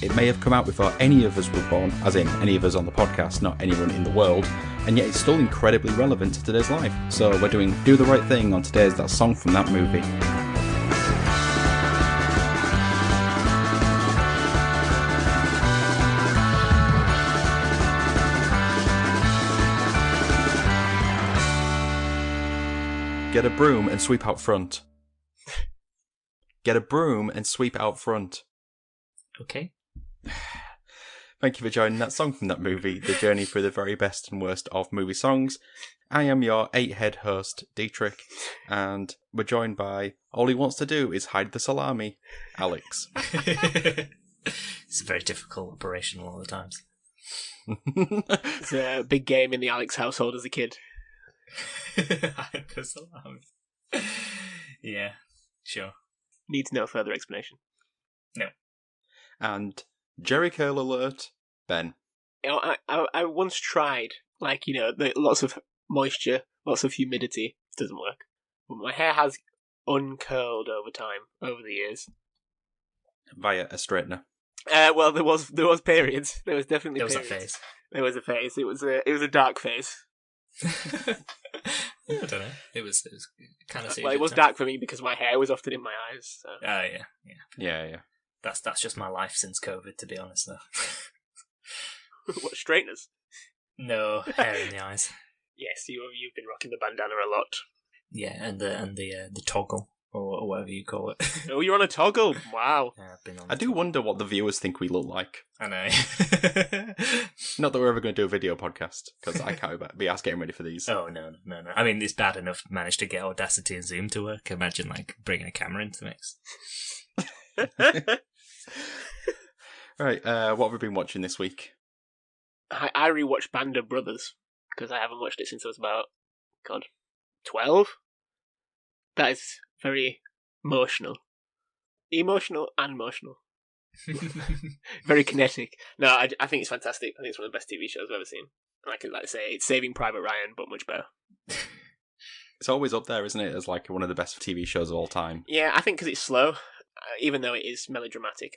It may have come out before any of us were born, as in any of us on the podcast, not anyone in the world, and yet it's still incredibly relevant to today's life. So we're doing Do the Right Thing on today's That Song from That Movie. Get a broom and sweep out front. Get a broom and sweep out front. Okay. Thank you for joining That Song from That Movie, the journey through the very best and worst of movie songs. I am your 8-head host, Dietrich, and we're joined by all he wants to do is hide the salami, Alex. It's a very difficult operation a lot of the times. It's a big game in the Alex household as a kid. Hide the salami. Yeah, sure. Needs no further explanation. No. And Jerry Curl alert, Ben. You know, I once tried, lots of moisture, lots of humidity. It doesn't work. But my hair has uncurled over time, over the years. Via a straightener. Well, there was periods. There was definitely There was periods. a phase. There was a phase. It was a dark phase. I don't know. It was kind of. Well, it was dark for me because my hair was often in my eyes. So. Oh Yeah. That's just my life since COVID, to be honest. Though. What, straighteners? No hair in the eyes. Yes, you've been rocking the bandana a lot. Yeah, and the toggle or whatever you call it. Oh, you're on a toggle. Wow. Yeah, I've been on. I do wonder what the viewers think we look like. I know. Not that we're ever going to do a video podcast, because I can't be asked getting ready for these. Oh, no. I mean, it's bad enough managed to get Audacity and Zoom to work. Imagine, bringing a camera into the mix. Right, what have we been watching this week? I rewatched Band of Brothers, because I haven't watched it since I was about, 12? That is very emotional. Emotional and emotional. Very kinetic. No, I think it's fantastic. I think it's one of the best TV shows I've ever seen. I could say it's Saving Private Ryan, but much better. It's always up there, isn't it, as one of the best TV shows of all time. Yeah, I think because it's slow, even though it is melodramatic,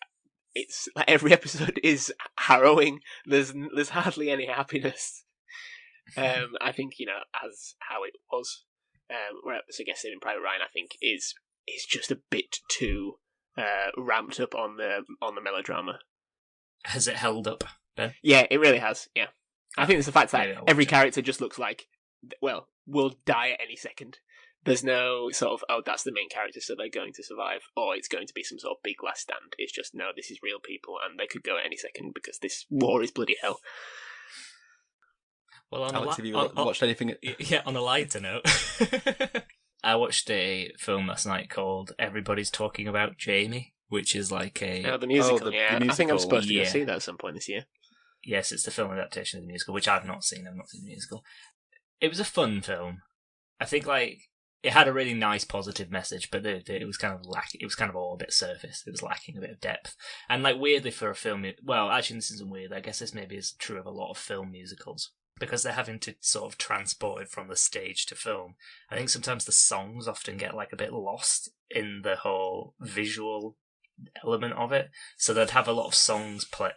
it's every episode is harrowing. There's hardly any happiness. I think as how it was. Whereas I guess Saving Private Ryan, I think is just a bit too ramped up on the melodrama. Has it held up, Ben? Yeah, it really has. Yeah, I think it's the fact that Maybe I'll every watch it. character just looks like, well, will die at any second. There's no sort of, that's the main character, so they're going to survive, or it's going to be some sort of big last stand. It's just, no, this is real people, and they could go at any second because this war is bloody hell. Well, Alex, have you watched anything? Yeah, on a lighter note, I watched a film last night called Everybody's Talking About Jamie, which is like a... Oh, the musical, the yeah. musical. I think I'm supposed to go Yeah. see that at some point this year. Yes, it's the film adaptation of the musical, which I've not seen. I've not seen the musical. It was a fun film. I think it had a really nice positive message, but it was kind of lacking. It was kind of all a bit surface. It was lacking a bit of depth, and weirdly for a film. Well, actually, this isn't weird. I guess this maybe is true of a lot of film musicals because they're having to sort of transport it from the stage to film. I think sometimes the songs often get a bit lost in the whole visual element of it. So they'd have a lot of songs play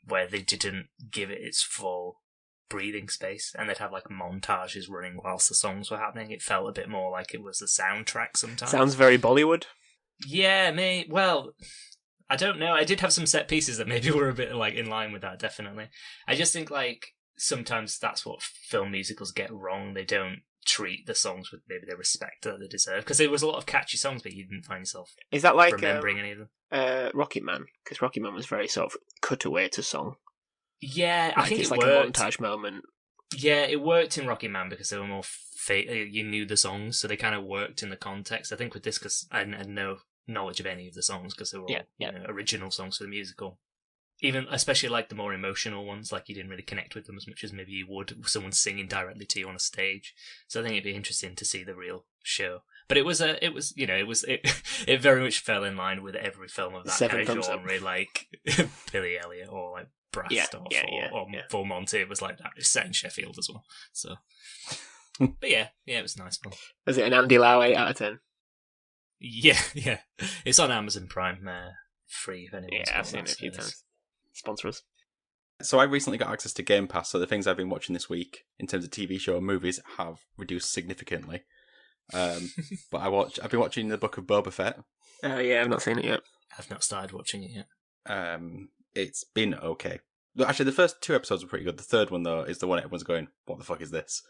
where they didn't give it its full breathing space, and they'd have montages running whilst the songs were happening. It felt a bit more like it was a soundtrack sometimes. Sounds very Bollywood. Yeah, well, I don't know. I did have some set pieces that maybe were a bit in line with that, definitely. I just think sometimes that's what film musicals get wrong. They don't treat the songs with maybe the respect that they deserve, because there was a lot of catchy songs, but you didn't find yourself Is that like remembering any of them. Rocket Man? Because Rocket Man was very sort of cutaway to song. Yeah, I think it's it like worked. a montage moment. Yeah, it worked in Rocket Man because they were more you knew the songs, so they kind of worked in the context. I think with this, because I had no knowledge of any of the songs, because they were all original songs for the musical. Even especially the more emotional ones, you didn't really connect with them as much as maybe you would with someone singing directly to you on a stage. So I think it'd be interesting to see the real show. But it very much fell in line with every film of that kind of genre, like Billy Elliot or Brass Stuff or Full Monty. It was like that. It's set in Sheffield as well. So, but yeah, it was a nice film. Was it an Andy Lau 8 out of 10? Yeah. It's on Amazon Prime, free if anyone. Yeah, I've seen it a few times. Sponsor us. So I recently got access to Game Pass, so the things I've been watching this week in terms of TV show and movies have reduced significantly. But I've been watching the Book of Boba Fett. Yeah, I've not seen it yet. I've not started watching it yet. It's been okay. Actually, the first 2 episodes were pretty good. The third one, though, is the one everyone's going, what the fuck is this?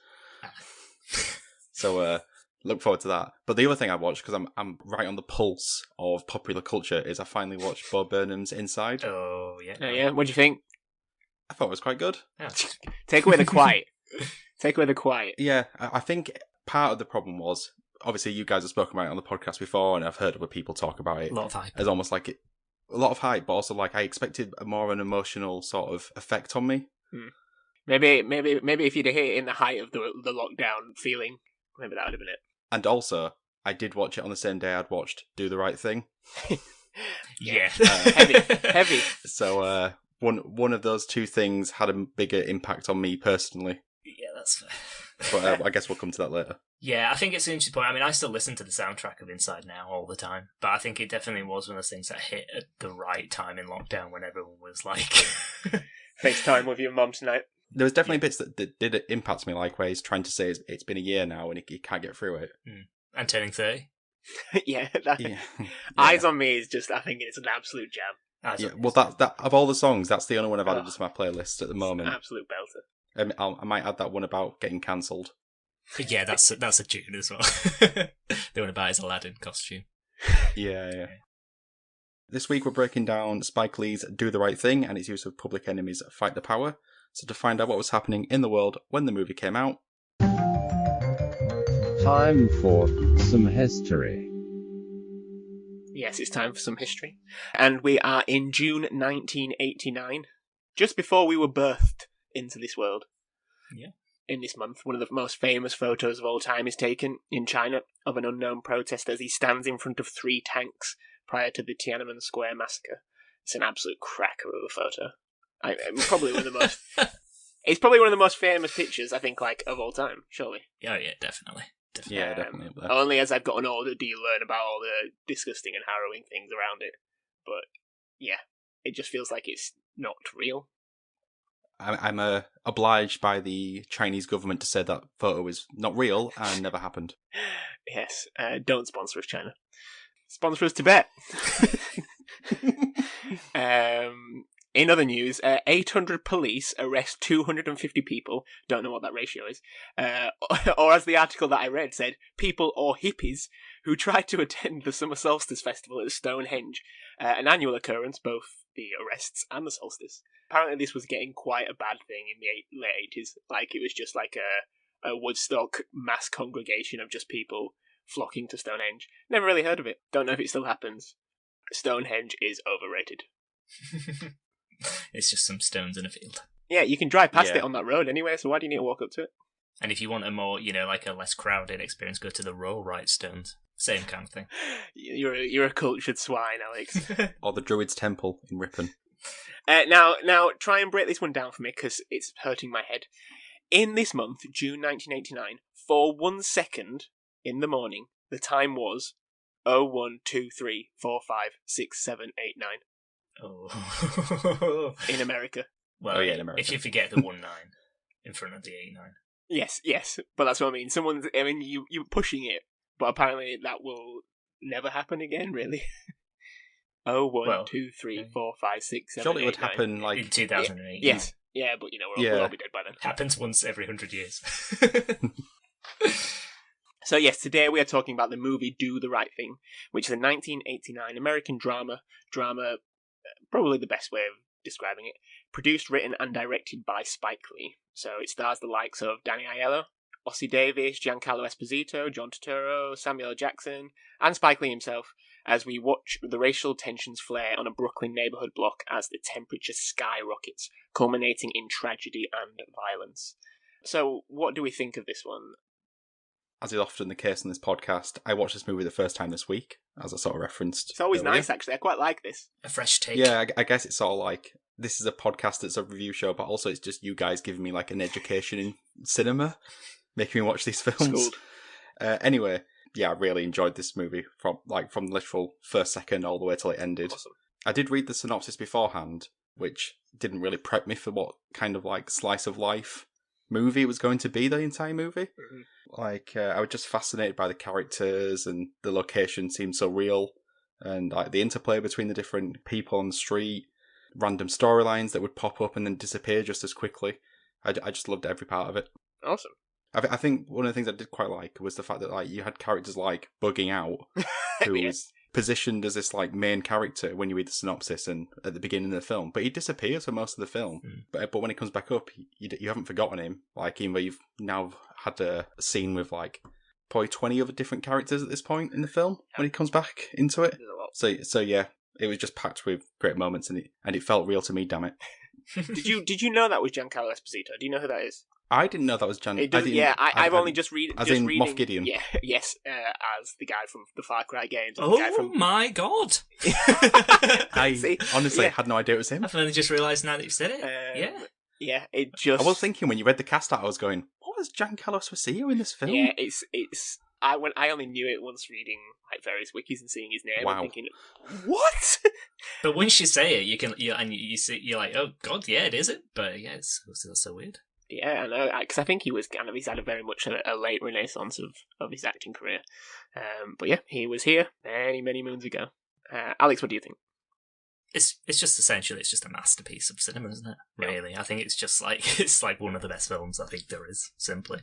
So look forward to that. But the other thing I watched, because I'm right on the pulse of popular culture, is I finally watched Bo Burnham's Inside. Oh, yeah. Yeah, what do you think? I thought it was quite good. Yeah. Take away the quiet. Take away the quiet. Yeah, I think part of the problem was, obviously you guys have spoken about it on the podcast before, and I've heard other people talk about it. A lot of hype. As almost like a lot of hype, but also like I expected more of an emotional sort of effect on me. Maybe if you'd hit it in the height of the lockdown feeling, maybe that would have been it. And also, I did watch it on the same day I'd watched Do the Right Thing. Yeah. Heavy. So one of those 2 things had a bigger impact on me personally. Yeah, that's fair. But I guess we'll come to that later. Yeah, I think it's an interesting point. I mean, I still listen to the soundtrack of Inside now all the time, but I think it definitely was one of those things that hit at the right time in lockdown when everyone was like... FaceTime with your mum tonight. There was definitely bits that did impact me, like where he's trying to say it's been a year now and he can't get through it. And turning 30. Yeah. Yeah. Eyes on Me is just, I think it's an absolute jam. Yeah, well, that of all the songs, that's the only one I've added to my playlist at the moment. Absolute belter. I might add that one about getting cancelled. Yeah, that's a tune as well. The one about his Aladdin costume. Yeah. This week we're breaking down Spike Lee's Do the Right Thing and its use of Public Enemy's Fight the Power. So to find out what was happening in the world when the movie came out... Time for some history. Yes, it's time for some history. And we are in June 1989, just before we were birthed into this world. Yeah. In this month, one of the most famous photos of all time is taken in China of an unknown protester as he stands in front of 3 tanks prior to the Tiananmen Square massacre. It's an absolute cracker of a photo. Probably one of the most... It's probably one of the most famous pictures, I think, like, of all time, surely. Oh, yeah, definitely. Yeah, definitely. Only as I've gotten older do you learn about all the disgusting and harrowing things around it. But, yeah, it just feels like it's not real. I'm obliged by the Chinese government to say that photo is not real and never happened. Yes, don't sponsor us, China. Sponsor us, Tibet. In other news, 800 police arrest 250 people. Don't know what that ratio is. Or as the article that I read said, people or hippies who tried to attend the Summer Solstice Festival at Stonehenge. An annual occurrence, both the arrests and the solstice. Apparently this was getting quite a bad thing in the late 80s. Like, it was just like a Woodstock mass congregation of just people flocking to Stonehenge. Never really heard of it. Don't know if it still happens. Stonehenge is overrated. It's just some stones in a field. Yeah, you can drive past it on that road anyway, so why do you need to walk up to it? And if you want a more, like a less crowded experience, go to the Rollright Stones. Same kind of thing. You're a cultured swine, Alex. Or the Druids Temple in Ripon. Now, try and break this one down for me, because it's hurting my head. In this month, June 1989, for 1 second in the morning, the time was 0123456789. Oh. In America. Well, in America. If you forget the 19 in front of the 89. Yes, but that's what I mean. You're pushing it, but apparently that will never happen again, really. 0123456789. Surely it would happen like in 2008. Yes. Yeah, but we'll all be dead by then. Happens once every 100 years. So yes, today we are talking about the movie Do the Right Thing, which is a 1989 American drama, probably the best way of describing it, produced, written and directed by Spike Lee. So it stars the likes of Danny Aiello, Ossie Davis, Giancarlo Esposito, John Turturro, Samuel L. Jackson, and Spike Lee himself, as we watch the racial tensions flare on a Brooklyn neighborhood block as the temperature skyrockets, culminating in tragedy and violence. So what do we think of this one? As is often the case in this podcast, I watched this movie the first time this week, as I sort of referenced. It's always earlier. nice, actually. I quite like this. A fresh take. Yeah, I guess it's sort of like, this is a podcast that's a review show, but also it's just you guys giving me like an education in cinema, making me watch these films. Anyway, yeah, I really enjoyed this movie from the literal first second all the way till it ended. Awesome. I did read the synopsis beforehand, which didn't really prep me for what kind of like slice of life movie it was going to be, the entire movie. Mm-hmm. Like, I was just fascinated by the characters, and the location seemed so real, and like the interplay between the different people on the street, random storylines that would pop up and then disappear just as quickly. I just loved every part of it. Awesome. I think one of the things I did quite like was the fact that like you had characters like Bugging Out, who Yeah. was positioned as this like main character when you read the synopsis and at the beginning of the film, but he disappears for most of the film. But when he comes back up, you haven't forgotten him. Like, even though you've now had a scene with like probably 20 other different characters at this point in the film when he comes back into it. There's a lot. So yeah, it was just packed with great moments, and it felt real to me. Damn it! Did you know that was Giancarlo Esposito? Do you know who that is? I didn't know that was Jan. It does, I've only just read. As just in reading, Moff Gideon. Yeah, yes, as the guy from the Far Cry games. And Oh the guy from... my god! I See? honestly Yeah. had no idea it was him. I've only just realised now that you've said it. Yeah, it just. I was thinking when you read the cast out, I was going, "What was Giancarlo Esposito in this film?" Yeah, it's. I only knew it once reading like various wikis and seeing his name. Wow. And thinking, what? But once you say it, you see, you're like, oh god, yeah, it isn't. But yeah, it's so weird. Yeah, I know, because I think he's had a very much a late renaissance of his acting career. But yeah, he was here many moons ago. Alex, what do you think? It's just essentially it's just a masterpiece of cinema, isn't it? Really, I think it's just like it's like one of the best films I think there is. Simply,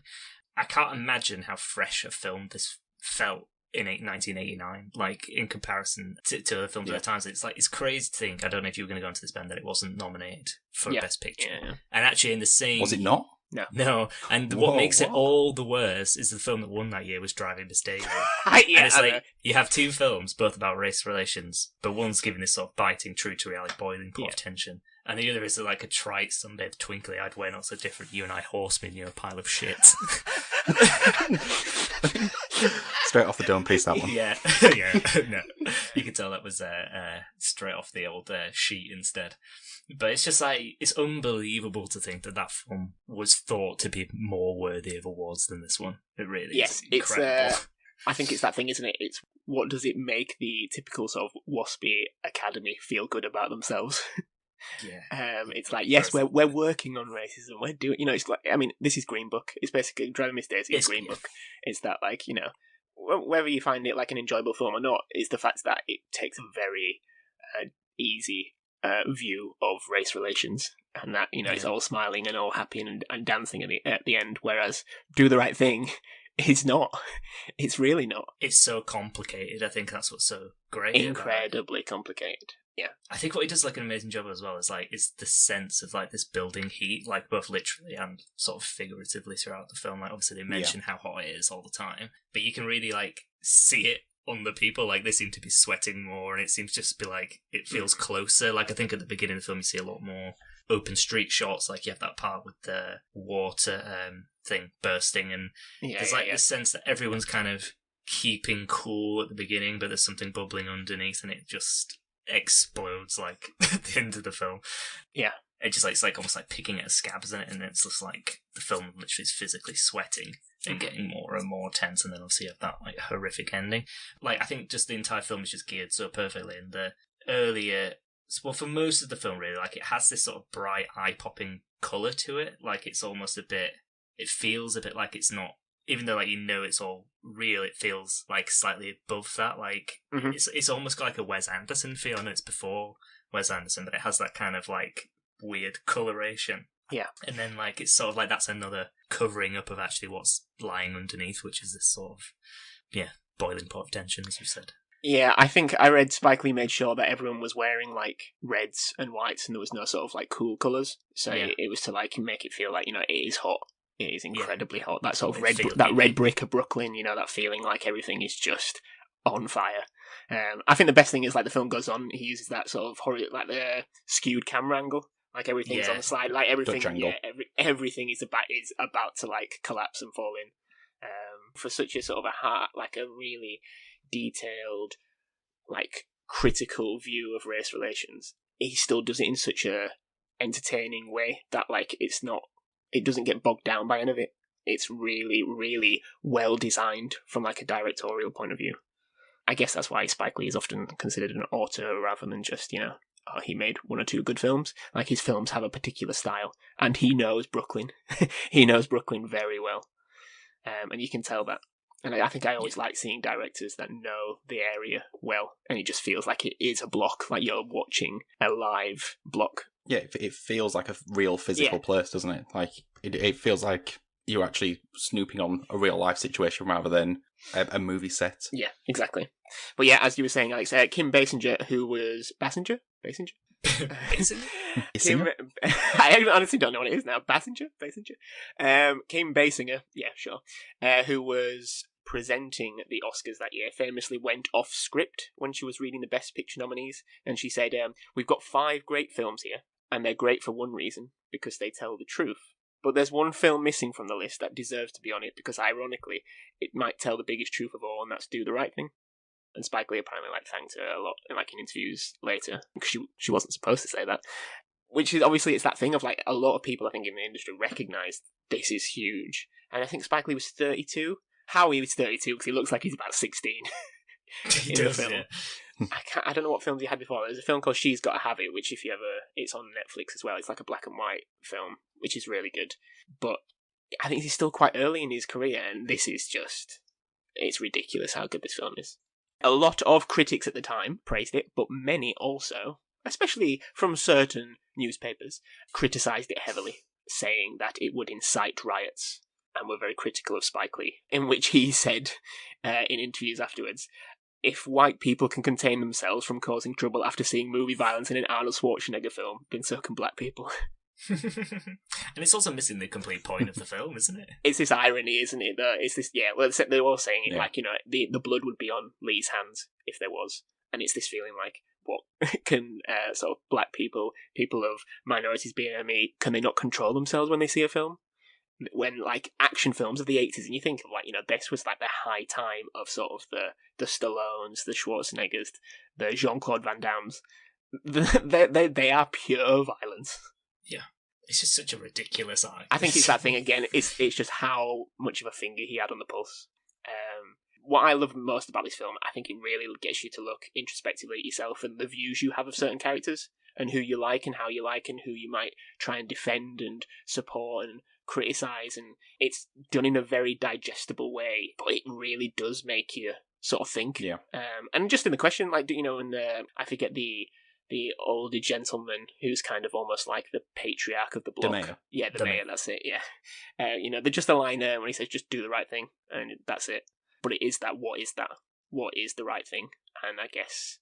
I can't imagine how fresh a film this felt in 1989, like in comparison to other films at the times. It's crazy to think. I don't know if you were going to go into this, Ben, that it wasn't nominated for Best Picture. Yeah. And actually, in the same Was it not? No, and what makes it all the worse is the film that won that year was Driving Miss Daisy. Yeah, And it's I like know. you have two films, both about race relations, but one's giving this sort of biting, true to reality, boiling pot of tension, and the other is like a trite, sunbathed, twinkly-eyed way, not so different. You and I, horsemen, you're a pile of shit. Straight off the dome piece, that one. Yeah, no, you can tell that was straight off the old sheet instead. But it's just like, it's unbelievable to think that film was thought to be more worthy of awards than this one. It really is incredible. I think it's that thing, isn't it? It's what does it make the typical sort of waspy academy feel good about themselves? Yeah. It's like, yes, we're working on racism. We're doing, it's like, I mean, this is Green Book. It's basically Driving Miss Daisy is Green Book. It's that, like, whether you find it like an enjoyable film or not, is the fact that it takes a very easy view of race relations, and that it's all smiling and all happy and dancing at the end. Whereas Do the Right Thing is not. It's really not. It's so complicated. I think that's what's so great. Incredibly complicated. Yeah. I think what he does like an amazing job as well is like it's the sense of like this building heat, like both literally and sort of figuratively throughout the film. Like obviously they mention how hot it is all the time, but you can really like see it on the people. Like they seem to be sweating more, and it seems just to be like it feels closer. Like I think at the beginning of the film you see a lot more open street shots. Like you have that part with the water thing bursting, and there's like this sense that everyone's kind of keeping cool at the beginning, but there's something bubbling underneath, and it just explodes like at the end of the film. Yeah. It just like it's like almost like picking at a scab, isn't it? And it's just like the film literally is physically sweating and getting more and more tense, and then obviously you have that like horrific ending. Like I think just the entire film is just geared so perfectly, and the earlier, well, for most of the film really, like it has this sort of bright eye-popping colour to it. Like it's almost a bit, it feels a bit like it's not, even though like it's all real, it feels like slightly above that. Like it's almost like a Wes Anderson feel. I know it's before Wes Anderson, but it has that kind of like weird coloration. Yeah. And then like it's sort of like that's another covering up of actually what's lying underneath, which is this sort of boiling pot of tension, as you said. Yeah, I think I read Spike Lee made sure that everyone was wearing like reds and whites, and there was no sort of like cool colours. So it was to like make it feel like it is hot. It is incredibly hot. That sort of red brick of Brooklyn, that feeling like everything is just on fire. I think the best thing is like the film goes on, he uses that sort of like the skewed camera angle, like everything's on the slide, like everything, everything is about to like collapse and fall in. For such a sort of like a really detailed, like critical view of race relations, he still does it in such a entertaining way that like it doesn't get bogged down by any of it. It's really, really well designed from like a directorial point of view. I guess that's why Spike Lee is often considered an auteur rather than just, oh, he made one or two good films. Like, his films have a particular style, and he knows Brooklyn. He knows Brooklyn very well, and you can tell that. And I think I always like seeing directors that know the area well, and it just feels like it is a block, like you're watching a live block. Yeah, it feels like a real physical place, doesn't it? Like, it feels like you're actually snooping on a real life situation rather than a movie set. Yeah, exactly. But yeah, as you were saying, Alex, Kim Basinger, who was Basinger? Kim, I honestly don't know what it is now. Basinger? Kim Basinger, yeah, sure. Who was presenting the Oscars that year, famously went off script when she was reading the Best Picture nominees, and she said, we've got 5 great films here, and they're great for one reason, because they tell the truth. But there's one film missing from the list that deserves to be on it, because ironically, it might tell the biggest truth of all, and that's Do the Right Thing. And Spike Lee apparently thanked her a lot in interviews later, because she wasn't supposed to say that. Which is, obviously, it's that thing of a lot of people I think in the industry recognised this is huge. And I think Spike Lee was 32. How he was 32, because he looks like he's about 16 in the film. Yeah. I don't know what films he had before. There's a film called She's Gotta Have It, which it's on Netflix as well. It's like a black and white film, which is really good. But I think he's still quite early in his career, and this is just, it's ridiculous how good this film is. A lot of critics at the time praised it, but many also, especially from certain newspapers, criticised it heavily, saying that it would incite riots, and were very critical of Spike Lee, in which he said in interviews afterwards, if white people can contain themselves from causing trouble after seeing movie violence in an Arnold Schwarzenegger film, then so can black people. And it's also missing the complete point of the film, isn't it? It's this irony, isn't it? It's this, yeah, well, they were all saying it, the blood would be on Lee's hands if there was. And it's this feeling like, what can sort of black people of minorities, BME, can they not control themselves when they see a film? When action films of the 80s, and you think of this was the high time of sort of the Stallones, the Schwarzeneggers, the Jean-Claude Van Dammes. They are pure violence. Yeah, it's just such a ridiculous eye. I think it's that thing again. It's just how much of a finger he had on the pulse. What I love most about this film, I think it really gets you to look introspectively at yourself and the views you have of certain characters, and who you like and how you like, and who you might try and defend and support and criticise, and it's done in a very digestible way, but it really does make you sort of think. Yeah. And just in the question, and I forget the older gentleman who's kind of almost like the patriarch of the block. The mayor. Yeah, the mayor, that's it, yeah. They're just a line there when he says, just do the right thing, and that's it. But it is that, what is that? What is the right thing? And I guess,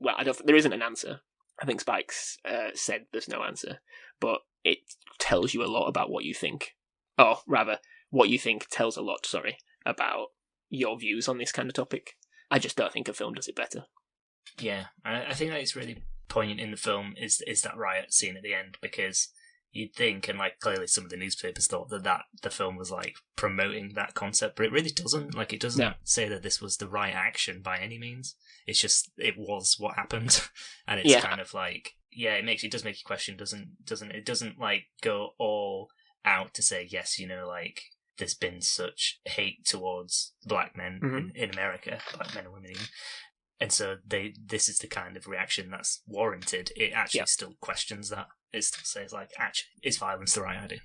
well, there isn't an answer. I think Spike's said there's no answer, but it tells you a lot about what you think. Or rather, what you think tells a lot, about your views on this kind of topic. I just don't think a film does it better. Yeah, I think that it's really poignant in the film is that riot scene at the end, because you'd think, and clearly some of the newspapers thought that the film was promoting that concept, but it really doesn't. It doesn't say that this was the right action by any means. It's just, it was what happened, and it's kind of it does make you question. It doesn't go all out to say yes, there's been such hate towards black men in America, black men and women even. And so this is the kind of reaction that's warranted. It actually still questions that. It still says, actually, is violence the right idea?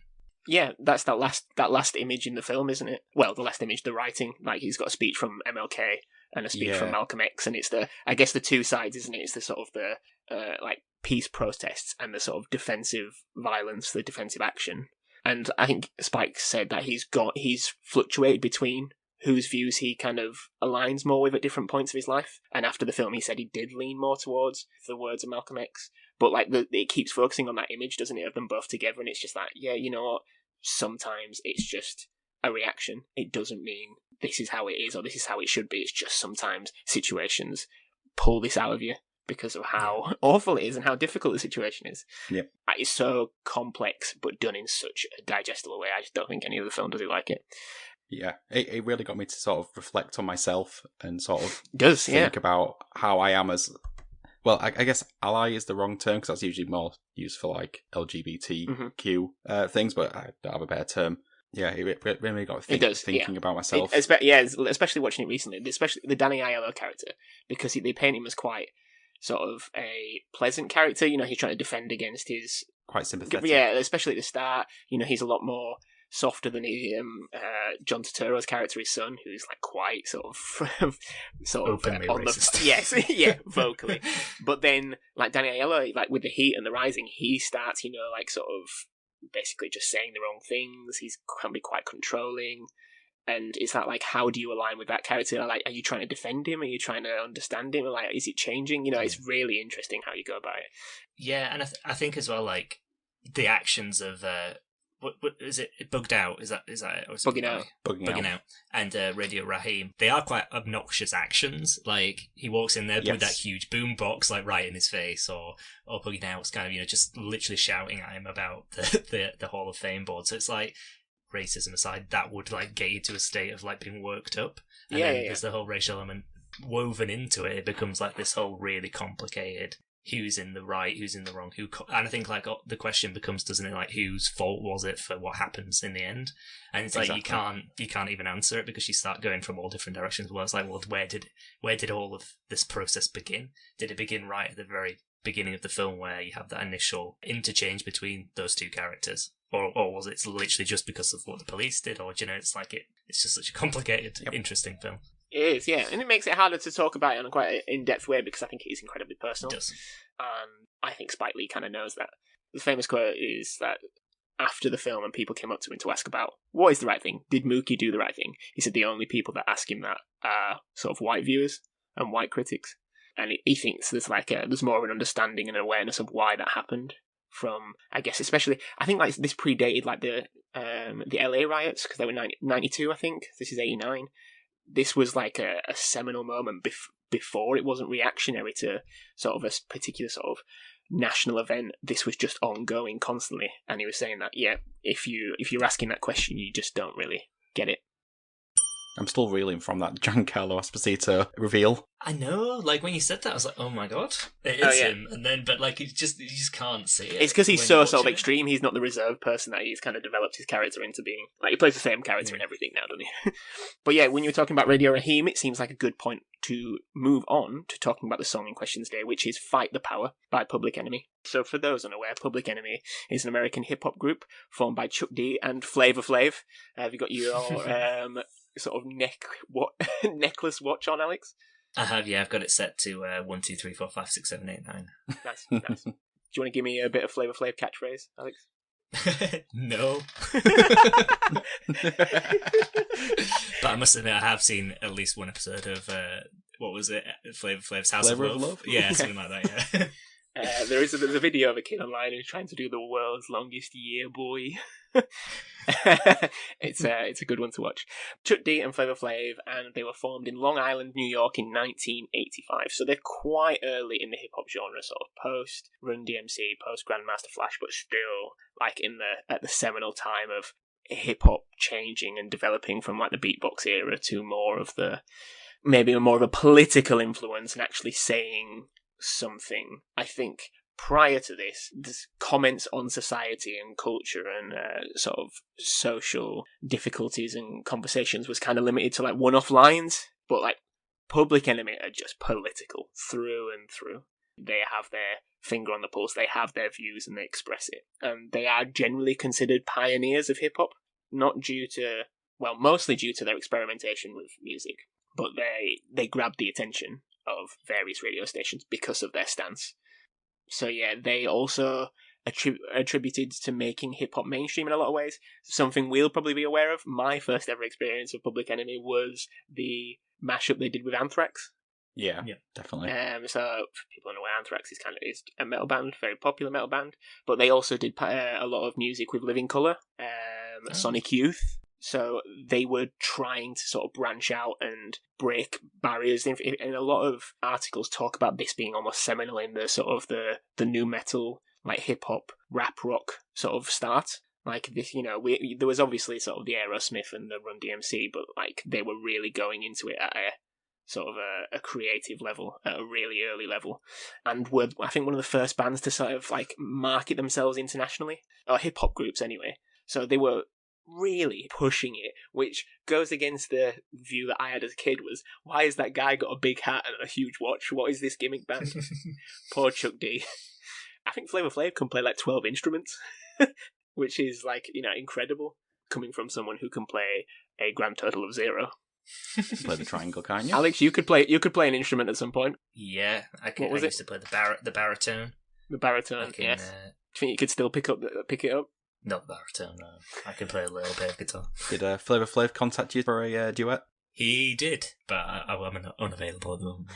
Yeah, that's that last image in the film, isn't it? Well, the last image, the writing. He's got a speech from MLK and a speech from Malcolm X, and it's the two sides, isn't it? It's the sort of the peace protests and the sort of defensive violence, the defensive action. And I think Spike said that he's fluctuated between whose views he kind of aligns more with at different points of his life. And after the film, he said he did lean more towards the words of Malcolm X. But it keeps focusing on that image, doesn't it, of them both together? And it's just you know what? Sometimes it's just a reaction. It doesn't mean this is how it is or this is how it should be. It's just sometimes situations pull this out of you because of how awful it is and how difficult the situation is. Yep. It's so complex, but done in such a digestible way. I just don't think any other film does it like it. Yeah, it really got me to sort of reflect on myself and sort of think about how I am as... Well, I guess ally is the wrong term, because that's usually more used for LGBTQ things, but I don't have a better term. Yeah, it really got me thinking about myself. Especially watching it recently, especially the Danny Aiello character, because they paint him as quite sort of a pleasant character. You know, he's trying to defend against his... Quite sympathetic. Yeah, especially at the start. You know, he's a lot more softer than John Turturro's character, his son, who's like quite sort of openly on racist. Yes, yeah, vocally. But then, like Danny Aiello, like with The Heat and The Rising, he starts, you know, like sort of basically just saying the wrong things. He's can be quite controlling, and it's that like, how do you align with that character? Like, are you trying to defend him? Are you trying to understand him? Like, is it changing? You know, it's really interesting how you go about it. Yeah, and I think as well, like the actions of what is it? Bugged Out? Is that it? Or is it Bugging Out. And Radio Raheem. They are quite obnoxious actions. Like he walks in there with that huge boom box, like right in his face, or Bugging Out's kind of, you know, just literally shouting at him about the Hall of Fame board. So it's like, racism aside, that would like get you to a state of like being worked up. And then there's the whole racial element woven into it. It becomes like this whole really complicated, who's in the right, who's in the wrong, and I think like the question becomes, doesn't it, like whose fault was it for what happens in the end? And it's like you can't even answer it, because you start going from all different directions. Well, it's like, well, where did all of this process begin? Did it begin right at the very beginning of the film, where you have that initial interchange between those two characters, or was it literally just because of what the police did? Or, you know, it's like it's just such a complicated, interesting film. It is, yeah, and it makes it harder to talk about it in a quite in-depth way, because I think it is incredibly personal. It does. And I think Spike Lee kind of knows that. The famous quote is that after the film, and people came up to him to ask about, what is the right thing? Did Mookie do the right thing? He said the only people that ask him that are sort of white viewers and white critics. And he thinks there's more of an understanding and awareness of why that happened. From, I guess, especially, I think like this predated like the LA riots, because they were 92, I think. This is 89. This was like a seminal moment before it wasn't reactionary to sort of a particular sort of national event. This was just ongoing constantly, and he was saying that, yeah, if you're asking that question, you just don't really get it. I'm still reeling from that Giancarlo Esposito reveal. I know, like when you said that, I was like, oh my god, it is him. And then, but like, you just can't see it. It's because he's so sort of extreme. He's not the reserved person that he's kind of developed his character into being. Like, he plays the same character in everything now, doesn't he? But yeah, when you were talking about Radio Raheem, it seems like a good point to move on to talking about the song in question today, which is Fight the Power by Public Enemy. So for those unaware, Public Enemy is an American hip-hop group formed by Chuck D and Flavor Flav. Have you got your sort of necklace watch on, Alex? I have, yeah. I've got it set to 1, 2, 3, 4, 5, 6, 7, 8, 9. Nice. Do you want to give me a bit of Flavor Flav catchphrase, Alex? No. But I must admit, I have seen at least one episode of what was it? Flavor Flav's House Flavor of Love? Yeah, something like that, yeah. There's a video of a kid online who's trying to do the world's longest year, boy. It's a good one to watch. Chuck D and Flavor Flav, and they were formed in Long Island, New York in 1985. So they're quite early in the hip hop genre, sort of post Run DMC, post Grandmaster Flash, but still like at the seminal time of hip hop changing and developing from like the beatbox era to more of a political influence and actually saying something. I think prior to this, comments on society and culture and sort of social difficulties and conversations was kind of limited to like one-off lines, but like Public Enemy are just political through and through. They have their finger on the pulse, they have their views and they express it. And they are generally considered pioneers of hip-hop, mostly due to their experimentation with music, but they grabbed the attention of various radio stations because of their stance. So yeah, they also attributed to making hip-hop mainstream in a lot of ways. Something we'll probably be aware of. My first ever experience of Public Enemy was the mashup they did with Anthrax. Yeah, definitely. So for people unaware, Anthrax is a metal band, very popular metal band, but they also did a lot of music with Living Colour, Sonic Youth. So they were trying to sort of branch out and break barriers. And a lot of articles talk about this being almost seminal in the sort of the new metal, like hip hop, rap rock sort of start. Like this, you know, there was obviously sort of the Aerosmith and the Run DMC, but like they were really going into it at a sort of a creative level, at a really early level, and were, I think, one of the first bands to sort of like market themselves internationally, or hip hop groups anyway. So they were really pushing it, which goes against the view that I had as a kid was, why has that guy got a big hat and a huge watch? What is this gimmick band? Poor Chuck D. I think Flavor Flav can play like 12 instruments, which is like, incredible, coming from someone who can play a grand total of 0. Play the triangle, can't you? Alex, you could play an instrument at some point. Yeah, I What was used to play the baritone. The baritone, I can, yes. Do you think you could still pick it up? Not the baritone, no. I can play a little bit of guitar. Did Flavor Flav contact you for a duet? He did, but I'm unavailable at the moment.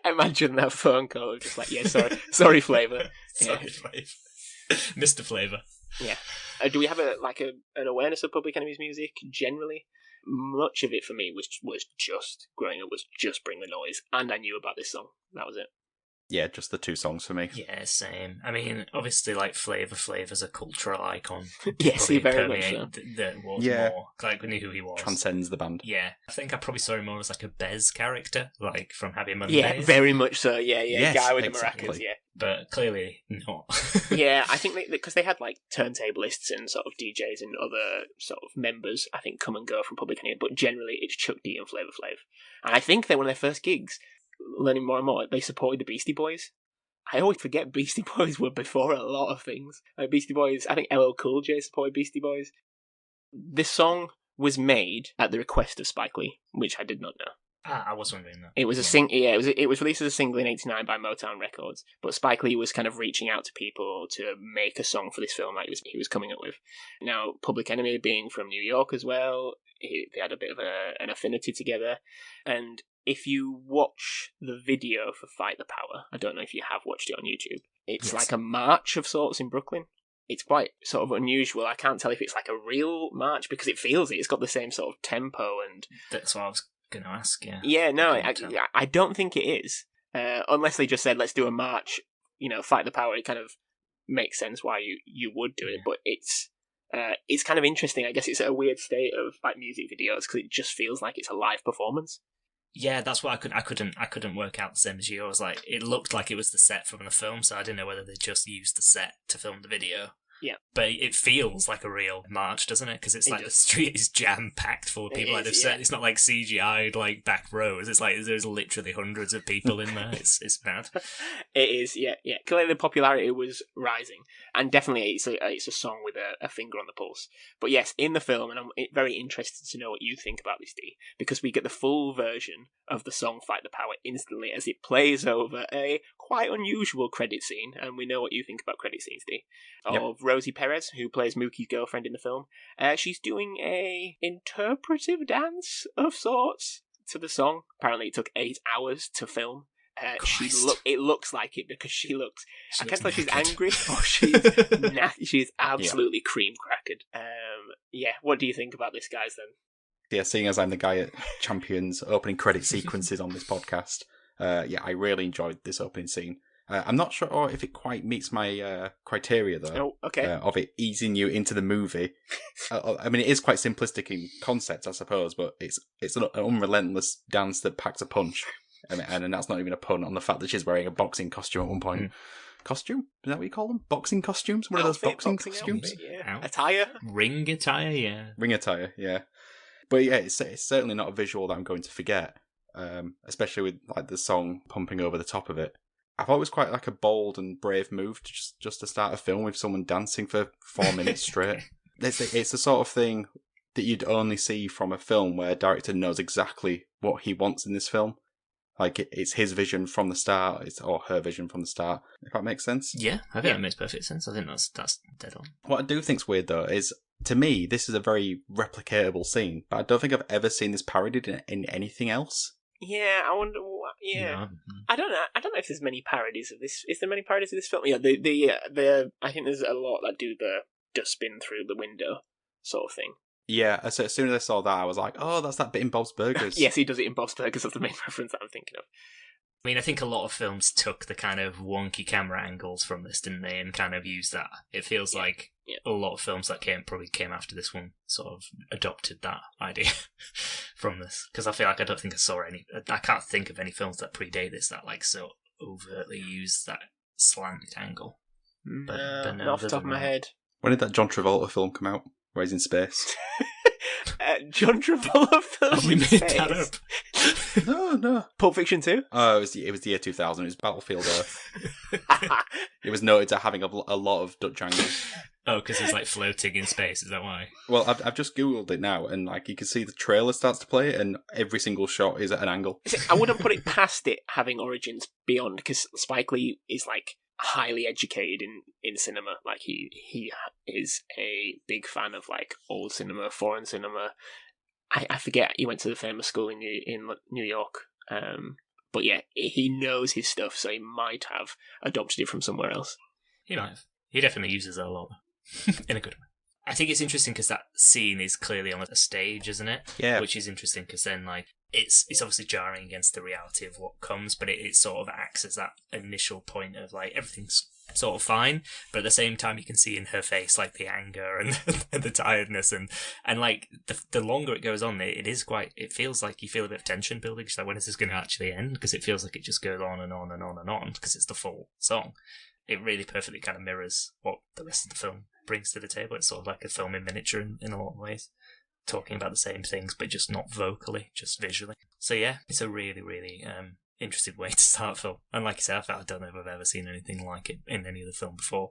Imagine that phone call, just like, yeah, sorry, Flavor. Sorry, Flavor. Mr. Flavor. Yeah. Do we have an awareness of Public Enemy's music generally? Much of it for me was just growing up was just Bring the Noise, and I knew about this song. That was it. Yeah, just the 2 songs for me. Yeah, same. I mean, obviously, like Flavor Flav's a cultural icon. Yes, he very much so. More. Like, we knew who he was. Transcends the band. Yeah, I think I probably saw him more as like a Bez character, like from Happy Mondays. Yeah, very much so. Yeah, Yes, guy with exactly. the maracas. Yeah, but clearly not. yeah. I think because they had like turntablists and sort of DJs and other sort of members, I think, come and go from Public Enemy, but generally it's Chuck D and Flavor Flav. And I think they're one of their first gigs. Learning more and more, they supported the Beastie Boys. I always forget Beastie Boys were before a lot of things. Beastie Boys, I think LL Cool J supported Beastie Boys. This song was made at the request of Spike Lee, which I did not know. I was wondering that. It was it was released as a single in '89 by Motown Records, but Spike Lee was kind of reaching out to people to make a song for this film that he was coming up with. Now, Public Enemy being from New York as well, they had a bit of an affinity together, and if you watch the video for Fight the Power, I don't know if you have watched it on YouTube, it's like a march of sorts in Brooklyn. It's quite sort of unusual. I can't tell if it's like a real march because it feels it. It's got the same sort of tempo and... That's what I was going to ask, yeah. Yeah, no, I don't think it is. Unless they just said, let's do a march, Fight the Power. It kind of makes sense why you would do it, but it's kind of interesting. I guess it's a weird state of like music videos because it just feels like it's a live performance. Yeah, that's what I couldn't work out the same as you. I was like, it looked like it was the set from the film, so I didn't know whether they just used the set to film the video. Yeah, but it feels like a real march, doesn't it? Because it's like the street is jam packed full of people. It's not like CGI'd like back rows. It's like there's literally hundreds of people in there. It's mad. It is, yeah. Clearly, the popularity was rising, and definitely it's a song with a finger on the pulse. But yes, in the film, and I'm very interested to know what you think about this, D, because we get the full version of the song "Fight the Power" instantly as it plays over a quite unusual credit scene, and we know what you think about credit scenes, D. Of Rosie Perez, who plays Mookie's girlfriend in the film. She's doing a interpretive dance of sorts to the song. Apparently it took 8 hours to film. It looks like it because she looks I can't tell if she's angry or she's absolutely cream crackered. What do you think about this, guys, then? Yeah, seeing as I'm the guy at Champions opening credit sequences on this podcast, I really enjoyed this opening scene. I'm not sure if it quite meets my criteria, though. Oh, okay. Of it easing you into the movie. I mean, it is quite simplistic in concept, I suppose, but it's an unrelentless dance that packs a punch. And that's not even a pun on the fact that she's wearing a boxing costume at one point. Costume? Is that what you call them? Boxing costumes? One of those boxing costumes? Outfit, yeah. Attire? Ring attire, yeah. Ring attire, yeah. But yeah, it's certainly not a visual that I'm going to forget, especially with like the song pumping over the top of it. I thought it was quite like a bold and brave move to just to start a film with someone dancing for 4 minutes straight. It's the sort of thing that you'd only see from a film where a director knows exactly what he wants in this film. Like, it's his vision from the start, or her vision from the start, if that makes sense. Yeah, I think that makes perfect sense. I think that's dead on. What I do think's weird, though, is, to me, this is a very replicatable scene, but I don't think I've ever seen this parodied in anything else. Yeah, I wonder. Yeah, No. I don't know. I don't know if there's many parodies of this. Is there many parodies of this film? Yeah, the I think there's a lot that do the dustbin through the window sort of thing. Yeah, so as soon as I saw that, I was like, oh, that's that bit in Bob's Burgers. Yes, he does it in Bob's Burgers. That's the main reference that I'm thinking of. I mean, I think a lot of films took the kind of wonky camera angles from this, didn't they, and kind of used that. It feels like a lot of films that probably came after this one sort of adopted that idea from this. Because I feel like I can't think of any films that predate this that like so overtly use that slant angle. But no, not off the top of my head. When did that John Travolta film come out? where he's in space. John Travolta film We in made space. that up. No. Pulp Fiction 2? Oh, it was the year 2000. It was Battlefield Earth. It was noted to having a lot of Dutch angles. Oh, because he's like floating in space. Is that why? Well, I've just googled it now, and like you can see the trailer starts to play, and every single shot is at an angle. I wouldn't put it past it having origins beyond, because Spike Lee is like highly educated in cinema. Like he is a big fan of like old cinema, foreign cinema. I forget he went to the famous school in New York. But yeah, he knows his stuff, so he might have adopted it from somewhere else. He might have. He definitely uses it a lot. In a good way. I think it's interesting because that scene is clearly on a stage, isn't it? Yeah. Which is interesting because then, like, it's obviously jarring against the reality of what comes, but it sort of acts as that initial point of, like, everything's sort of fine, but at the same time you can see in her face, like, the anger and, and the tiredness, and like, the longer it goes on, it feels like you feel a bit of tension building. She's like, when is this going to actually end? Because it feels like it just goes on and on and on and on, because it's the full song. It really perfectly kind of mirrors what the rest of the film brings to the table. It's sort of like a film in miniature in a lot of ways, talking about the same things, but just not vocally, just visually. So yeah, it's a really, really interesting way to start a film. And like I said, I don't know if I've ever seen anything like it in any other film before.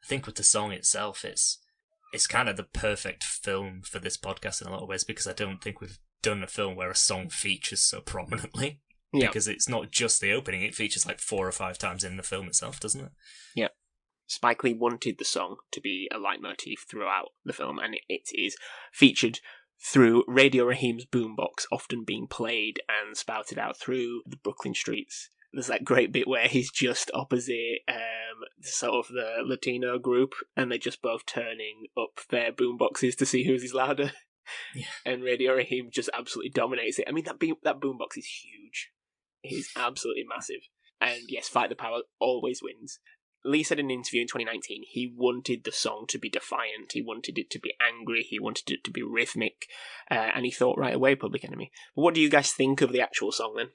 I think with the song itself, it's kind of the perfect film for this podcast in a lot of ways, because I don't think we've done a film where a song features so prominently. Yeah. Because it's not just the opening, it features like 4 or 5 times in the film itself, doesn't it? Yeah. Spike Lee wanted the song to be a leitmotif throughout the film, and it is featured through Radio Raheem's boombox, often being played and spouted out through the Brooklyn streets. There's that great bit where he's just opposite sort of the Latino group, and they're just both turning up their boomboxes to see who's louder. Yeah. And Radio Raheem just absolutely dominates it. I mean, that boombox is huge. It is absolutely massive. And yes, Fight the Power always wins. Lee said in an interview in 2019 he wanted the song to be defiant, he wanted it to be angry, he wanted it to be rhythmic, and he thought right away Public Enemy. But what do you guys think of the actual song then?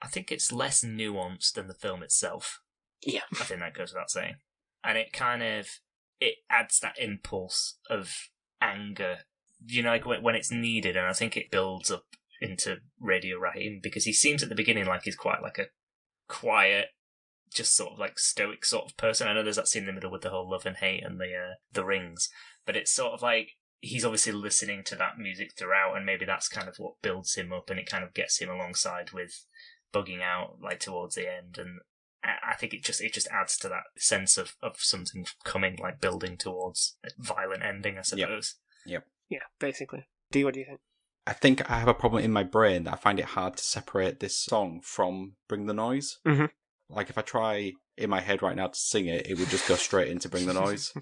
I think it's less nuanced than the film itself. Yeah. I think that goes without saying. And it adds that impulse of anger, you know, like when it's needed, and I think it builds up into Radio Raheem, because he seems at the beginning like he's quite like a quiet, just sort of like stoic sort of person. I know there's that scene in the middle with the whole love and hate and the rings, but it's sort of like he's obviously listening to that music throughout, and maybe that's kind of what builds him up, and it kind of gets him alongside with bugging out like towards the end. And I think it just adds to that sense of something coming, like building towards a violent ending, I suppose. Yep. Yeah, basically. D, what do you think? I think I have a problem in my brain that I find it hard to separate this song from Bring the Noise. Mm-hmm. Like, if I try in my head right now to sing it, it would just go straight into Bring the Noise.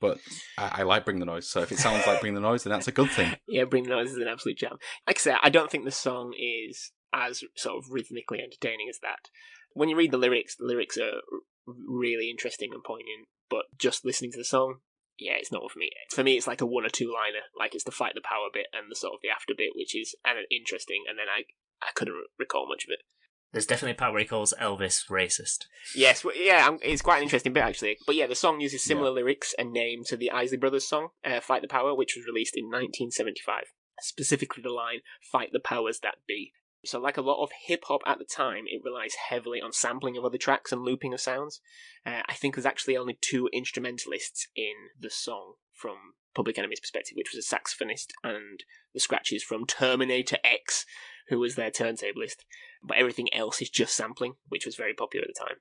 But I like Bring the Noise, so if it sounds like Bring the Noise, then that's a good thing. Yeah, Bring the Noise is an absolute jam. Like I said, I don't think the song is as sort of rhythmically entertaining as that. When you read the lyrics are really interesting and poignant, but just listening to the song, yeah, it's not for me. For me, it's like a 1 or 2 liner. Like, it's the Fight the Power bit and the sort of the after bit, which is interesting, and then I couldn't recall much of it. There's definitely a part where he calls Elvis racist. Yes, yeah, it's quite an interesting bit, actually. But yeah, the song uses similar lyrics and name to the Isley Brothers song, Fight the Power, which was released in 1975. Specifically the line, Fight the Powers That Be. So like a lot of hip-hop at the time, it relies heavily on sampling of other tracks and looping of sounds. I think there's actually only 2 instrumentalists in the song from Public Enemy's perspective, which was a saxophonist and the scratches from Terminator X, who was their turntablist. But everything else is just sampling, which was very popular at the time.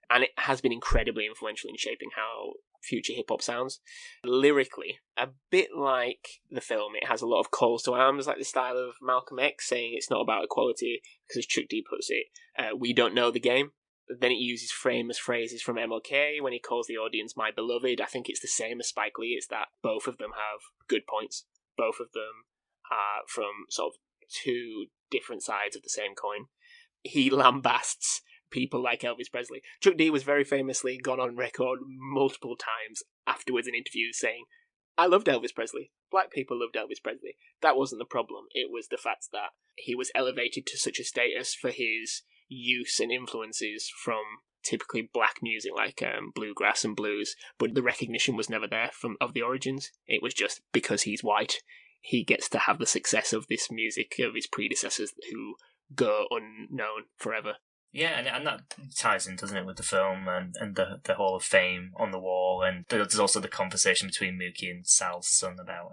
And it has been incredibly influential in shaping how future hip-hop sounds. Lyrically, a bit like the film, it has a lot of calls to arms, like the style of Malcolm X, saying it's not about equality, because as Chuck D puts it, we don't know the game. Then it uses famous phrases from MLK when he calls the audience my beloved. I think it's the same as Spike Lee. It's that both of them have good points. Both of them are from sort of 2 different sides of the same coin. He lambasts people like Elvis Presley. Chuck D was very famously gone on record multiple times afterwards in interviews saying, I loved Elvis Presley. Black people loved Elvis Presley. That wasn't the problem. It was the fact that he was elevated to such a status for his use and influences from typically black music like bluegrass and blues, but the recognition was never there of the origins. It was just because he's white, he gets to have the success of this music of his predecessors who go unknown forever. Yeah, and that ties in, doesn't it, with the film and the Hall of Fame on the wall, and there's also the conversation between Mookie and Sal's son about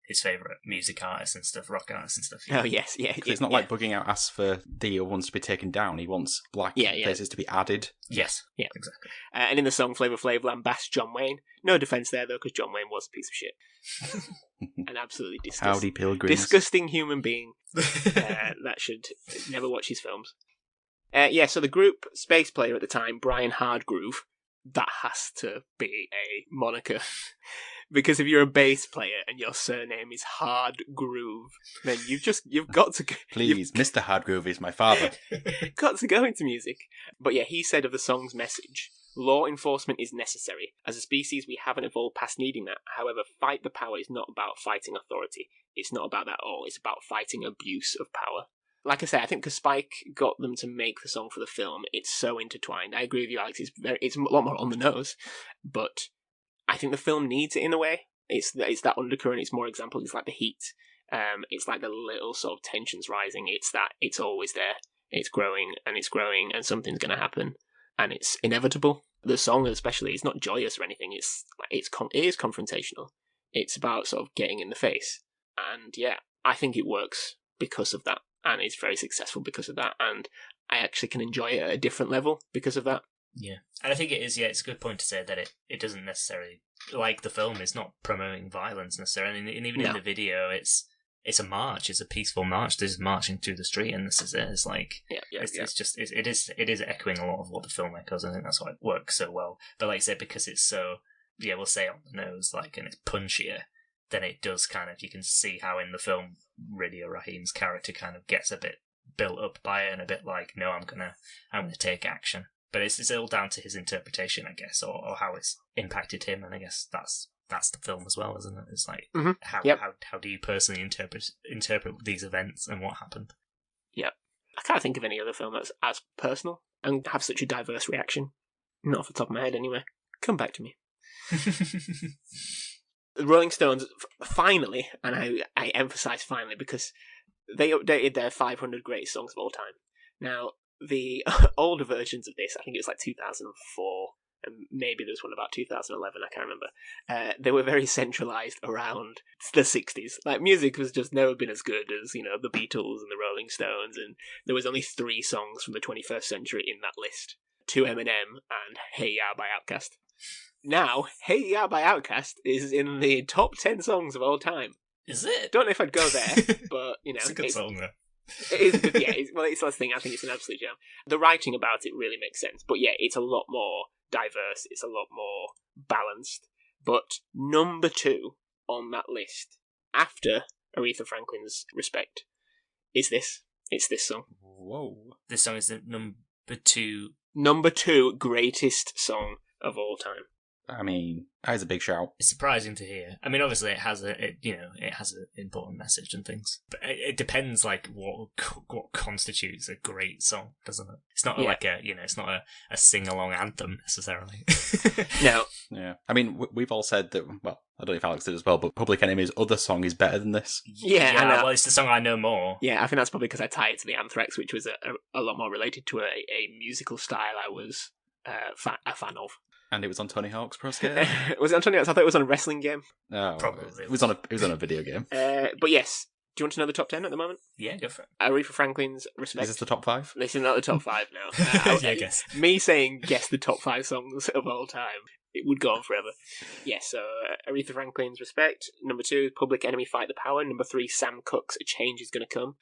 his favourite music artists and stuff, rock artists and stuff. Oh, yes, yeah. It's not like bugging out asks for the ones to be taken down. He wants black faces to be added. Yes, yeah, exactly. And in the song Flavor Flav lambasts John Wayne. No defence there, though, because John Wayne was a piece of shit. An absolutely Howdy Pilgrims. Disgusting human being that should never watch his films. So the group bass player at the time, Brian Hardgroove, that has to be a moniker. Because if you're a bass player and your surname is Hardgroove, then you've got to... Please, Mr. Hardgroove is my father. Got to go into music. But yeah, he said of the song's message, law enforcement is necessary. As a species, we haven't evolved past needing that. However, fight the power is not about fighting authority. It's not about that at all. It's about fighting abuse of power. Like I say, I think because Spike got them to make the song for the film, it's so intertwined. I agree with you, Alex. It's a lot more on the nose, but I think the film needs it in a way. It's that undercurrent. It's more examples. It's like the heat. It's like the little sort of tensions rising. It's always there. It's growing, and something's going to happen, and it's inevitable. The song, especially, it's not joyous or anything. It is confrontational. It's about sort of getting in the face, and yeah, I think it works because of that. And it's very successful because of that, and I actually can enjoy it at a different level because of that. Yeah, and I think it is. Yeah, it's a good point to say that it doesn't necessarily, like the film, it's not promoting violence necessarily, and even in the video, it's a march. It's a peaceful march. This is marching through the street, and this is it. It's like it is echoing a lot of what the film echoes. I think that's why it works so well. But like I said, because it's so we'll say on the nose, like, and it's punchier, then it does kind of, you can see how in the film Radio Raheem's character kind of gets a bit built up by it and a bit like, no, I'm gonna take action. But it's all down to his interpretation, I guess, or how it's impacted him, and I guess that's the film as well, isn't it? It's like how do you personally interpret these events and what happened? Yeah, I can't think of any other film that's as personal and have such a diverse reaction. Not off the top of my head, anyway. Come back to me. The Rolling Stones, finally, and I emphasise finally, because they updated their 500 greatest songs of all time. Now, the older versions of this, I think it was like 2004, and maybe there's one about 2011, I can't remember. They were very centralised around the 60s. Like, music was just never been as good as, the Beatles and the Rolling Stones, and there was only 3 songs from the 21st century in that list. 2 Eminem and Hey Ya by Outkast. Now, Hey Ya by Outkast is in the top 10 songs of all time. Is it? Don't know if I'd go there, but, it's a good song, though. It is good, yeah. It's the thing. I think it's an absolute jam. The writing about it really makes sense, but yeah, it's a lot more diverse. It's a lot more balanced. But number 2 on that list, after Aretha Franklin's Respect, is this. It's this song. Whoa. This song is the number 2. Number 2 greatest song of all time. I mean, that is a big shout. It's surprising to hear. I mean, obviously, it has an important message and things, but it depends, like, what constitutes a great song, doesn't it? It's not like it's not a sing along anthem necessarily. No. Yeah. I mean, we've all said that. Well, I don't know if Alex did as well, but Public Enemy's other song is better than this. Yeah. Well, it's the song I know more. Yeah, I think that's probably because I tie it to the Anthrax, which was a lot more related to a musical style I was a fan of. And it was on Tony Hawk's Pro Skater? Was it on Tony Hawk's? I thought it was on a wrestling game. No, probably. It was on a video game. But yes, do you want to know the top 10 at the moment? Yeah, go for it. Aretha Franklin's Respect. Is this the top 5? This is not the top 5 now. Yeah, I guess. Me saying guess the top 5 songs of all time, it would go on forever. Yes, so Aretha Franklin's Respect. Number 2, Public Enemy Fight the Power. Number 3, Sam Cooke's A Change Is Gonna Come.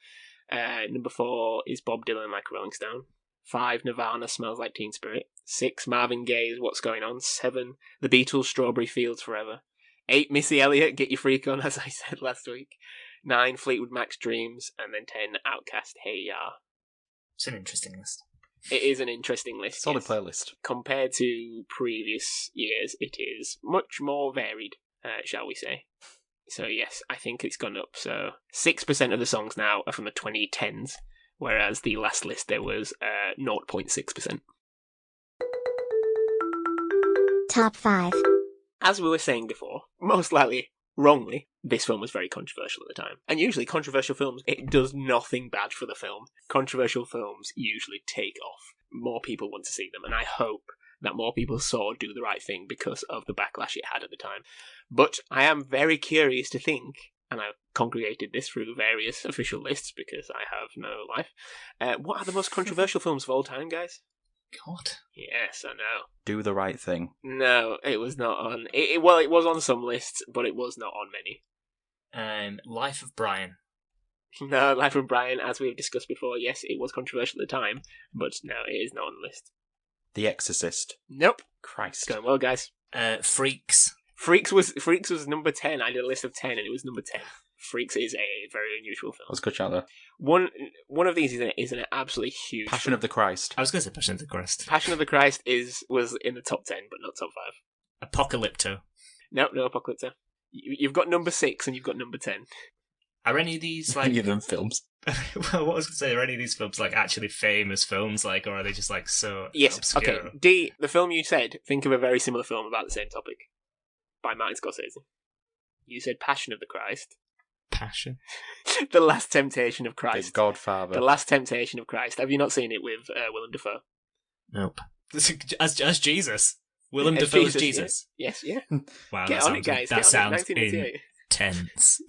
Number 4 is Bob Dylan, Like a Rolling Stone. 5, Nirvana, Smells Like Teen Spirit. 6, Marvin Gaye's What's Going On. 7, The Beatles, Strawberry Fields Forever. 8, Missy Elliott, Get Your Freak On, as I said last week. 9, Fleetwood Mac's Dreams. And then 10, Outkast, Hey Ya. It's an interesting list. It is an interesting list. Solid playlist. Compared to previous years, it is much more varied, shall we say. So yes, I think it's gone up. So 6% of the songs now are from the 2010s. Whereas the last list there was 0.6%. Top 5. As we were saying before, most likely wrongly, this film was very controversial at the time. And usually controversial films, it does nothing bad for the film. Controversial films usually take off. More people want to see them, and I hope that more people saw Do the Right Thing because of the backlash it had at the time. But I am very curious to think, and I've congregated this through various official lists because I have no life, what are the most controversial films of all time, guys? God. Yes, I know. Do the Right Thing. No, it was not on... it was on some lists, but it was not on many. Life of Brian. No, Life of Brian, as we've discussed before, yes, it was controversial at the time, but no, it is not on the list. The Exorcist. Nope. Christ. Going well, guys. Freaks. Freaks was number 10. I did a list of 10, and it was number 10. Freaks is a very unusual film. Let's go chat there. One of these is an absolutely huge Passion film. of the Christ. I was going to say Passion of the Christ. Passion of the Christ was in the top 10, but not top 5. Apocalypto. No Apocalypto. You've got number 6 and you've got number 10. Are any of these like Any of them films. well, what I was going to say, are any of these films like actually famous films, like, or are they just like so Yes, obscure? okay. D, the film you said, think of a very similar film about the same topic. By Martin Scorsese. You said Passion of the Christ. Passion. The Last Temptation of The Christ. Godfather. The Last Temptation of Christ. Have you not seen it with Willem Dafoe? Nope. As Jesus. Willem As Dafoe as Jesus, Jesus. Yes, yeah. Wow, Get that on it, sounds, guys. that Get on sounds it. 1988. intense.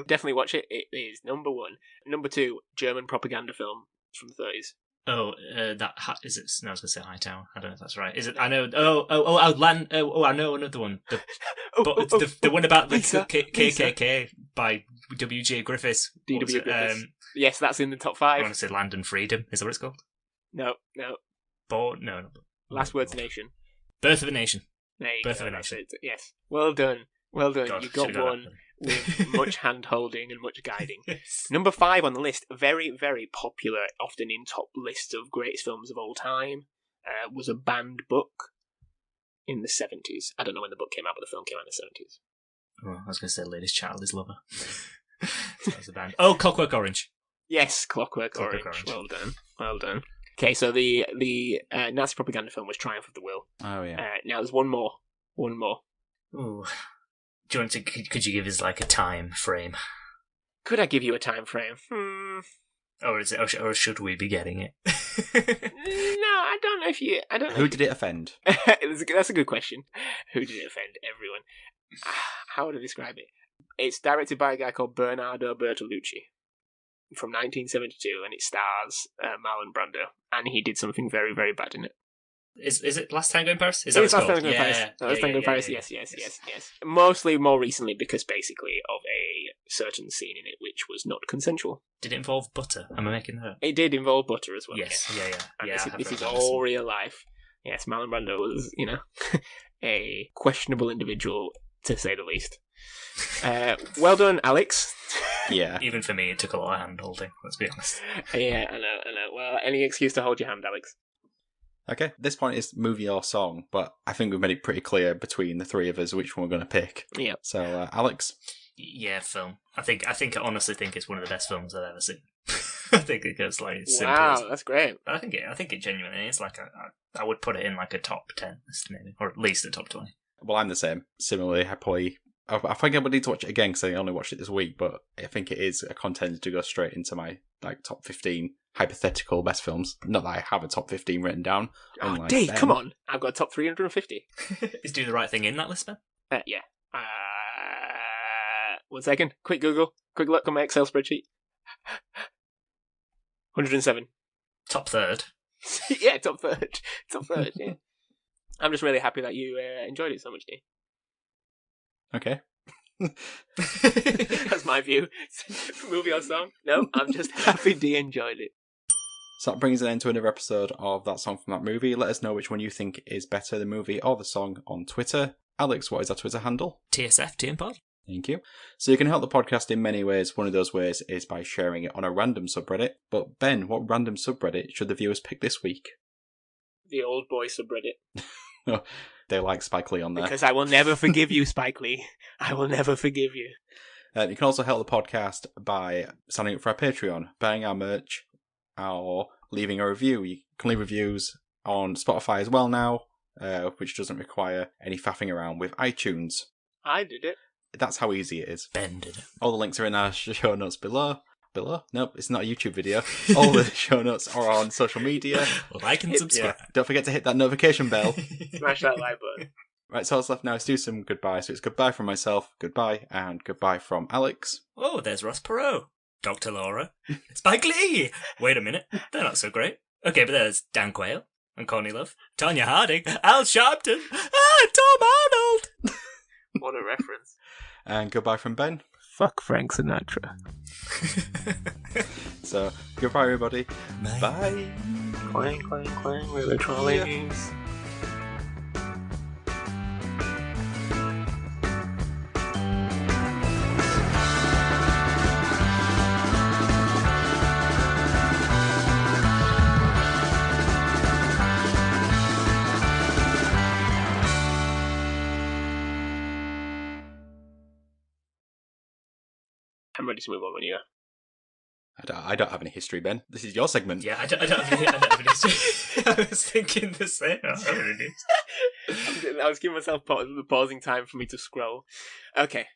Definitely watch it. It is number 1. Number 2, German propaganda film from the 30s. Is it? No, I was going to say Hightower. I don't know if that's right. Is it? I know. I know another one. The one about the KKK by W.G. Griffiths. D.W. Griffiths. Yes, that's in the top 5. I want to say Land and Freedom. Is that what it's called? No. No. Last Word to Nation. Birth of a Nation. There you Birth go. of a Nation. Yes. Well done. God, You got should've got one that. with much hand-holding and much guiding. Yes. Number 5 on the list, very, very popular, often in top lists of greatest films of all time, was a banned book in the 70s. I don't know when the book came out, but the film came out in the 70s. Oh, I was going to say Latest Child is Lover. That was a band. Oh, Clockwork Orange. Yes, Clockwork Orange. Well done. Okay, so the Nazi propaganda film was Triumph of the Will. Oh, yeah. Now there's one more. Ooh. Do you want to? Could you give us like a time frame, Could I give you a time frame? or is it? Or should we be getting it? No, I don't know if you... I don't know. Who did it offend? That's a good question. Who did it offend? Everyone. How would I describe it? It's directed by a guy called Bernardo Bertolucci from 1972, and it stars Marlon Brando, and he did something very, very bad in it. Is it Last Tango in Paris? Is that It's what Last it's Tango in called? Paris. Last Tango in Paris, yeah. yes. Mostly more recently because basically of a certain scene in it which was not consensual. Did it involve butter? Am I making that up? It did involve butter as well. Yes, yeah. And this is all real life. Yes, Marlon Brando was, a questionable individual, to say the least. Well done, Alex. Yeah. Even for me, it took a lot of hand holding. Let's be honest. Yeah, I know. Well, any excuse to hold your hand, Alex. Okay, this point is movie or song, but I think we've made it pretty clear between the three of us which one we're going to pick. Yeah. So, Alex? Yeah, film. I honestly think it's one of the best films I've ever seen. I think it goes like simple. Wow, that's great. I think it genuinely is like I would put it in like a top 10 list maybe, or at least a top 20. Well, I'm the same. Similarly, I think I would need to watch it again because I only watched it this week, but I think it is a contender to go straight into my top 15 hypothetical best films. Not that I have a top 15 written down. Oh, D, come on. I've got a top 350. Is Do the Right Thing in that list, Ben? Yeah. 1 second. Quick Google. Quick look on my Excel spreadsheet. 107. Top third. Yeah, top third. Yeah. I'm just really happy that you enjoyed it so much, D. Okay. That's my view. Movie or song? No, I'm just happy D enjoyed it. So that brings an end to another episode of That Song from That Movie. Let us know which one you think is better, the movie or the song, on Twitter. Alex, what is our Twitter handle? TSF, TMPod. Thank you. So you can help the podcast in many ways. One of those ways is by sharing it on a random subreddit. But Ben, what random subreddit should the viewers pick this week? The Old Boy subreddit. They like Spike Lee on there. Because I will never forgive you, Spike Lee. I will never forgive you. You can also help the podcast by signing up for our Patreon, buying our merch, or leaving a review. You can leave reviews on Spotify as well now. which doesn't require any faffing around with iTunes. I did it. That's how easy it is. Ben did it. All the links are in our show notes below. Nope, it's not a YouTube video. All the show notes are on social media. Like and subscribe. Don't forget to hit that notification bell. Smash that like button. Right, so all that's left now is do some goodbye. So it's goodbye from myself, goodbye, and goodbye from Alex. Oh, there's Ross Perot. Dr. Laura. Spike Lee! Wait a minute, they're not so great. Okay, but there's Dan Quayle and Connie Love, Tanya Harding, Al Sharpton, Tom Arnold! What a reference. And goodbye from Ben. Fuck Frank Sinatra. So, goodbye everybody. Bye. Bye. Clang, clang, clang, with the trolleys. I'm ready to move on when you are. I don't have any history, Ben. This is your segment. Yeah, I don't have any history. I was thinking the same. I don't have any history. I was giving myself the pausing time for me to scroll. Okay.